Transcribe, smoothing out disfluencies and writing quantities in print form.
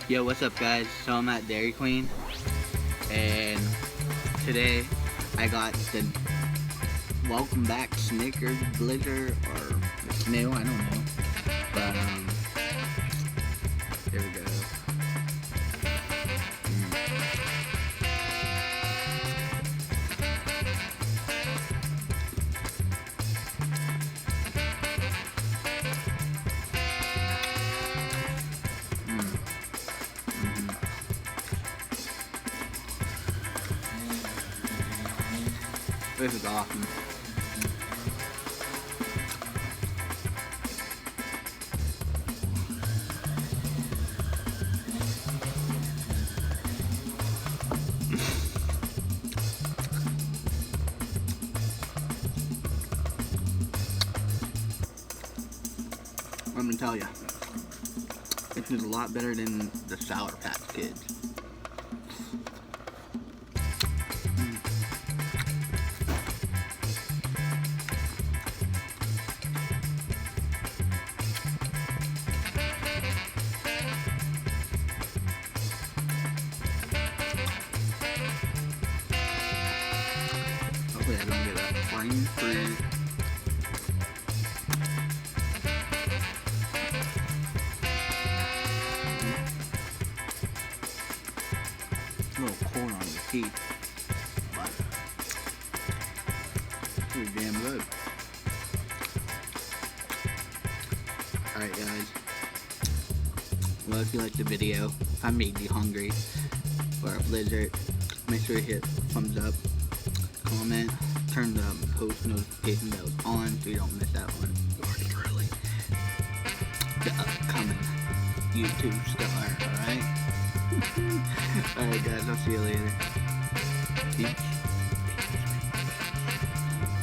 Yo, what's up guys? So I'm at Dairy Queen and today I got the welcome back Snickers Blizzard or the snail, I don't know. But there we go. This is awesome. Let me tell you, this is a lot better than the Sour Patch Kids. Hopefully I don't get a brain freeze. A little corn on the teeth, but it's pretty damn good. Alright guys, well if you liked the video, if I made you hungry for a Blizzard, make sure you hit thumbs up, comment, turn the post notification bells on so you don't miss out on yours truly, the upcoming YouTube star, alright? Alright guys, I'll see you later. Peace.